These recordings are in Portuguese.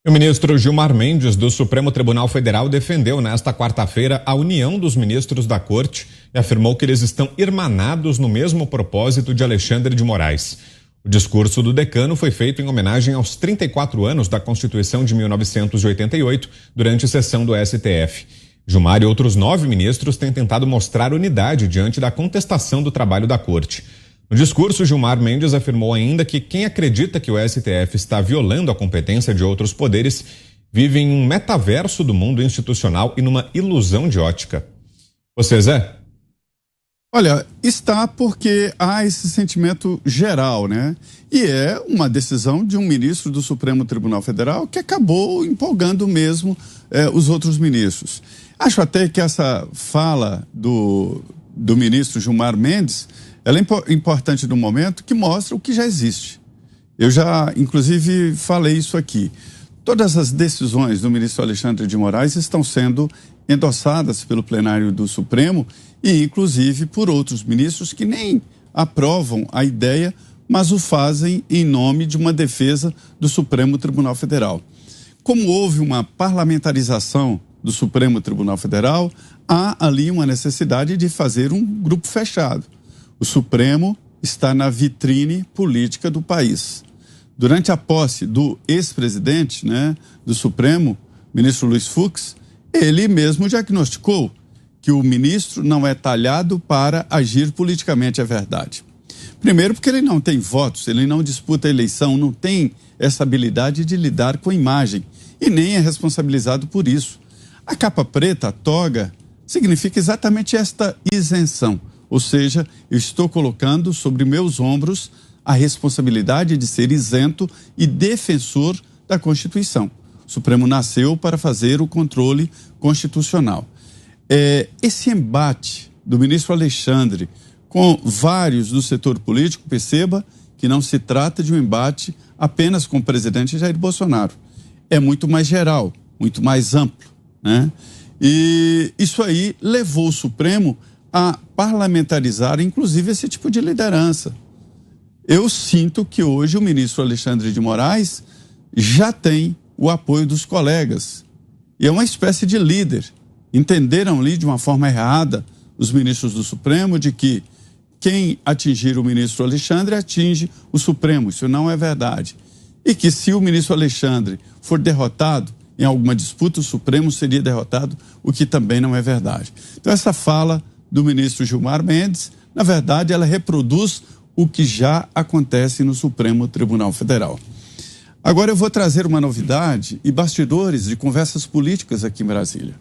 O ministro Gilmar Mendes, do Supremo Tribunal Federal, defendeu nesta quarta-feira a união dos ministros da Corte e afirmou que eles estão irmanados no mesmo propósito de Alexandre de Moraes. O discurso do decano foi feito em homenagem aos 34 anos da Constituição de 1988, durante sessão do STF. Gilmar e outros 9 ministros têm tentado mostrar unidade diante da contestação do trabalho da Corte. No discurso, Gilmar Mendes afirmou ainda que quem acredita que o STF está violando a competência de outros poderes vive em um metaverso do mundo institucional e numa ilusão de ótica. Você, Zé? Olha, está porque há esse sentimento geral, né? E é uma decisão de um ministro do Supremo Tribunal Federal que acabou empolgando mesmo os outros ministros. Acho até que essa fala do ministro Gilmar Mendes, ela é importante no momento que mostra o que já existe. Eu já, inclusive, falei isso aqui. Todas as decisões do ministro Alexandre de Moraes estão sendo endossadas pelo plenário do Supremo e, inclusive, por outros ministros que nem aprovam a ideia, mas o fazem em nome de uma defesa do Supremo Tribunal Federal. Como houve uma parlamentarização do Supremo Tribunal Federal, há ali uma necessidade de fazer um grupo fechado. O Supremo está na vitrine política do país. Durante a posse do ex-presidente, do Supremo, ministro Luiz Fux, ele mesmo diagnosticou que o ministro não é talhado para agir politicamente, é verdade. Primeiro porque ele não tem votos, ele não disputa a eleição, não tem essa habilidade de lidar com a imagem e nem é responsabilizado por isso. A capa preta, a toga, significa exatamente esta isenção. Ou seja, eu estou colocando sobre meus ombros a responsabilidade de ser isento e defensor da Constituição. O Supremo nasceu para fazer o controle constitucional. Esse embate do ministro Alexandre com vários do setor político, perceba que não se trata de um embate apenas com o presidente Jair Bolsonaro. É muito mais geral, muito mais amplo, né? E isso aí levou o Supremo a parlamentarizar, inclusive, esse tipo de liderança. Eu sinto que hoje o ministro Alexandre de Moraes já tem o apoio dos colegas. E é uma espécie de líder. Entenderam ali de uma forma errada os ministros do Supremo de que quem atingir o ministro Alexandre atinge o Supremo. Isso não é verdade. E que se o ministro Alexandre for derrotado em alguma disputa, o Supremo seria derrotado, o que também não é verdade. Então essa fala do ministro Gilmar Mendes, na verdade, ela reproduz o que já acontece no Supremo Tribunal Federal. Agora eu vou trazer uma novidade e bastidores de conversas políticas aqui em Brasília.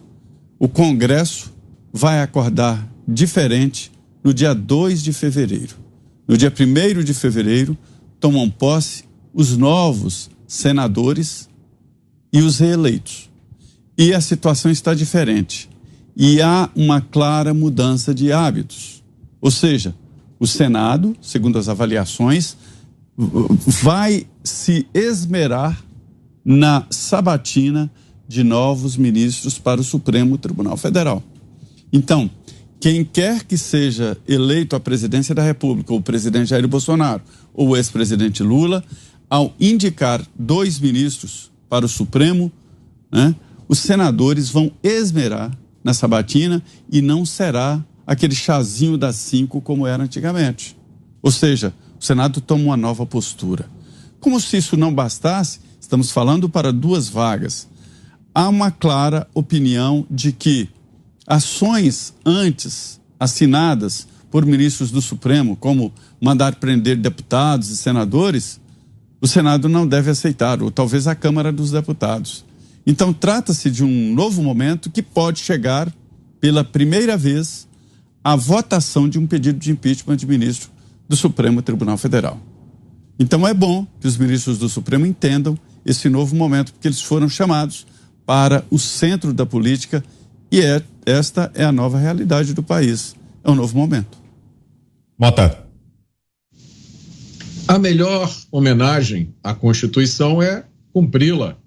O Congresso vai acordar diferente no dia 2 de fevereiro. No dia 1º de fevereiro, tomam posse os novos senadores e os reeleitos. E a situação está diferente. E há uma clara mudança de hábitos. Ou seja, o Senado, segundo as avaliações, vai se esmerar na sabatina de novos ministros para o Supremo Tribunal Federal. Então, quem quer que seja eleito à presidência da República, ou o presidente Jair Bolsonaro, ou o ex-presidente Lula, ao indicar 2 ministros para o Supremo, os senadores vão esmerar na sabatina e não será aquele chazinho das 5 como era antigamente. Ou seja, o Senado toma uma nova postura. Como se isso não bastasse, estamos falando para 2 vagas. Há uma clara opinião de que ações antes assinadas por ministros do Supremo, como mandar prender deputados e senadores, o Senado não deve aceitar, ou talvez a Câmara dos Deputados. Então, trata-se de um novo momento que pode chegar, pela primeira vez, à votação de um pedido de impeachment de ministro do Supremo Tribunal Federal. Então, é bom que os ministros do Supremo entendam esse novo momento, porque eles foram chamados para o centro da política e esta é a nova realidade do país. É um novo momento. Mota. A melhor homenagem à Constituição é cumpri-la.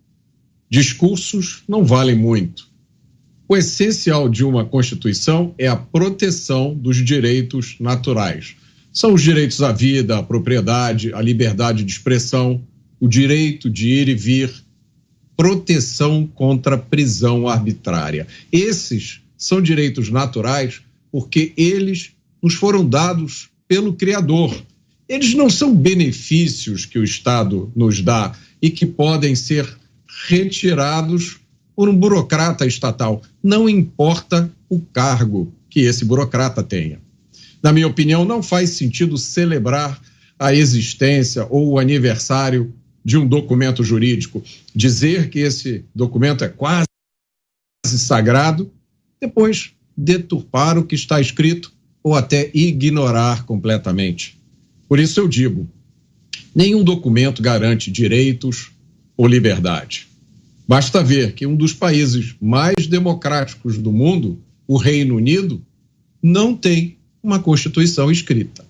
Discursos não valem muito. O essencial de uma Constituição é a proteção dos direitos naturais. São os direitos à vida, à propriedade, à liberdade de expressão, o direito de ir e vir. proteção contra prisão arbitrária. Esses são direitos naturais porque eles nos foram dados pelo Criador. Eles não são benefícios que o Estado nos dá e que podem ser retirados por um burocrata estatal. Não importa o cargo que esse burocrata tenha. Na minha opinião, não faz sentido celebrar a existência ou o aniversário de um documento jurídico, dizer que esse documento é quase sagrado, depois deturpar o que está escrito ou até ignorar completamente. Por isso eu digo, nenhum documento garante direitos ou liberdade. Basta ver que um dos países mais democráticos do mundo, o Reino Unido, não tem uma Constituição escrita.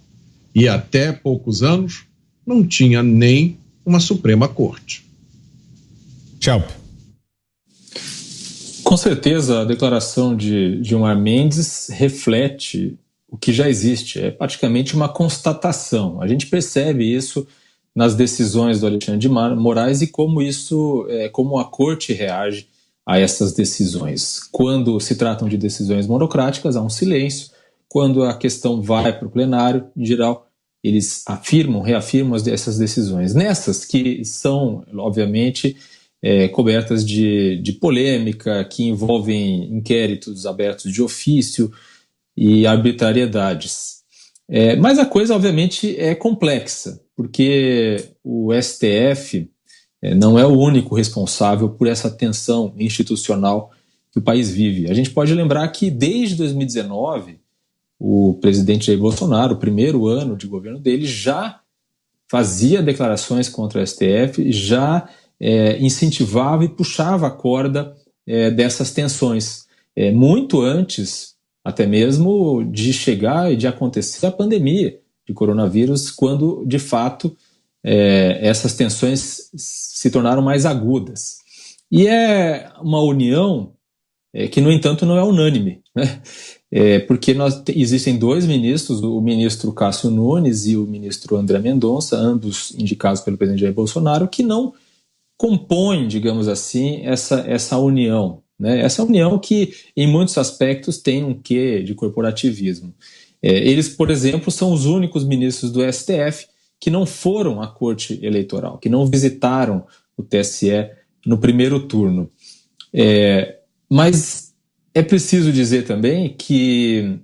E até poucos anos não tinha nem uma Suprema Corte. Tchau. Com certeza a declaração de Gilmar Mendes reflete o que já existe, é praticamente uma constatação. A gente percebe isso nas decisões do Alexandre de Moraes e como a corte reage a essas decisões. Quando se tratam de decisões monocráticas, há um silêncio. Quando a questão vai para o plenário, em geral, eles reafirmam essas decisões. Nessas que são, obviamente, cobertas de polêmica, que envolvem inquéritos abertos de ofício e arbitrariedades. Mas a coisa, obviamente, é complexa, porque o STF não é o único responsável por essa tensão institucional que o país vive. A gente pode lembrar que, desde 2019, o presidente Jair Bolsonaro, o primeiro ano de governo dele, já fazia declarações contra o STF, já incentivava e puxava a corda dessas tensões, muito antes até mesmo de chegar e de acontecer a pandemia de coronavírus, quando, de fato, essas tensões se tornaram mais agudas. E é uma união que, no entanto, não é unânime, né? Porque existem dois ministros, o ministro Cássio Nunes e o ministro André Mendonça, ambos indicados pelo presidente Jair Bolsonaro, que não compõem, digamos assim, essa união, né? Essa união que, em muitos aspectos, tem um quê de corporativismo. Eles, por exemplo, são os únicos ministros do STF que não foram à Corte Eleitoral, que não visitaram o TSE no primeiro turno. Mas é preciso dizer também que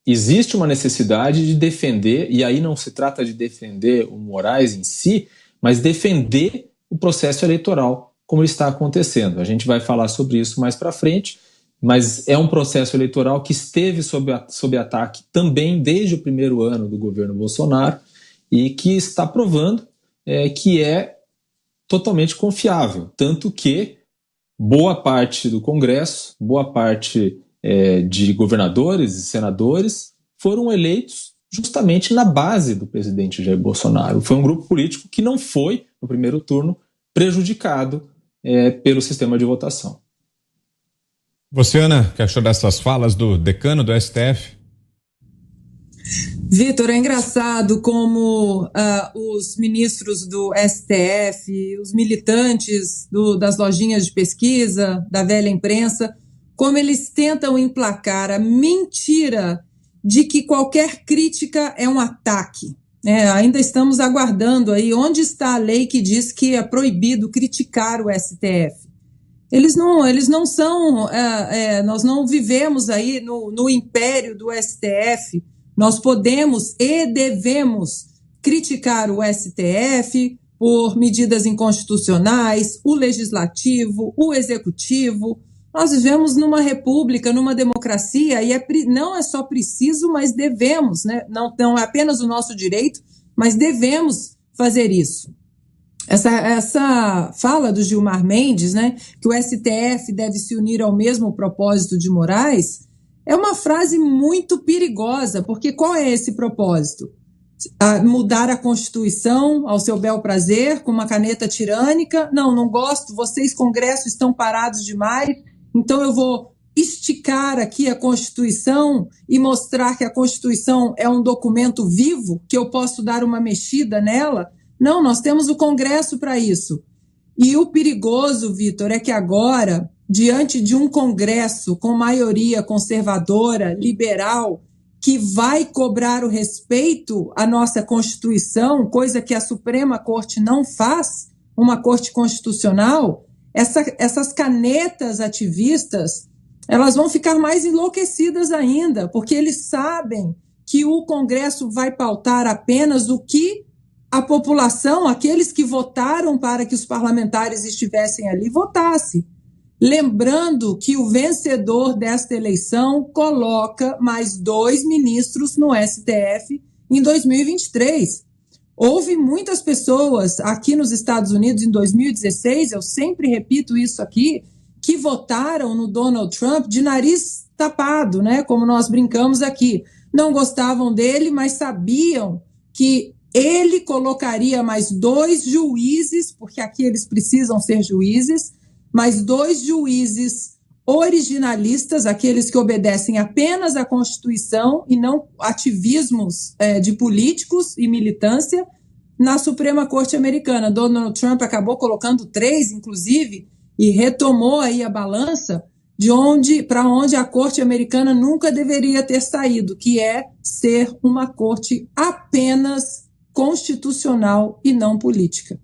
existe uma necessidade de defender, e aí não se trata de defender o Moraes em si, mas defender o processo eleitoral, como está acontecendo. A gente vai falar sobre isso mais para frente, mas é um processo eleitoral que esteve sob ataque também desde o primeiro ano do governo Bolsonaro e que está provando que é totalmente confiável, tanto que boa parte do Congresso, boa parte de governadores e senadores foram eleitos justamente na base do presidente Jair Bolsonaro. Foi um grupo político que não foi, no primeiro turno, prejudicado pelo sistema de votação. Você, Ana, que achou dessas falas do decano do STF? Vitor, é engraçado como os ministros do STF, os militantes das lojinhas de pesquisa, da velha imprensa, como eles tentam emplacar a mentira de que qualquer crítica é um ataque. Ainda estamos aguardando aí onde está a lei que diz que é proibido criticar o STF. Eles não são, nós não vivemos aí no império do STF. Nós podemos e devemos criticar o STF por medidas inconstitucionais, o legislativo, o executivo. Nós vivemos numa república, numa democracia, e não é só preciso, mas devemos, né? Não é apenas o nosso direito, mas devemos fazer isso. Essa fala do Gilmar Mendes, né, que o STF deve se unir ao mesmo propósito de Moraes, é uma frase muito perigosa, porque qual é esse propósito? Mudar a Constituição ao seu bel prazer, com uma caneta tirânica? Não gosto, vocês, Congresso, estão parados demais, então eu vou esticar aqui a Constituição e mostrar que a Constituição é um documento vivo, que eu posso dar uma mexida nela? Não, nós temos o Congresso para isso. E o perigoso, Vitor, é que agora, diante de um Congresso com maioria conservadora, liberal, que vai cobrar o respeito à nossa Constituição, coisa que a Suprema Corte não faz, uma Corte Constitucional, essas canetas ativistas, elas vão ficar mais enlouquecidas ainda, porque eles sabem que o Congresso vai pautar apenas o que a população, aqueles que votaram para que os parlamentares estivessem ali, votasse. Lembrando que o vencedor desta eleição coloca mais 2 ministros no STF em 2023. Houve muitas pessoas aqui nos Estados Unidos em 2016, eu sempre repito isso aqui, que votaram no Donald Trump de nariz tapado, né? Como nós brincamos aqui. Não gostavam dele, mas sabiam que ele colocaria mais 2 juízes, porque aqui eles precisam ser juízes, mais 2 juízes originalistas, aqueles que obedecem apenas à Constituição e não ativismos de políticos e militância, na Suprema Corte Americana. Donald Trump acabou colocando 3, inclusive, e retomou aí a balança para onde a Corte Americana nunca deveria ter saído, que é ser uma corte apenas constitucional e não política.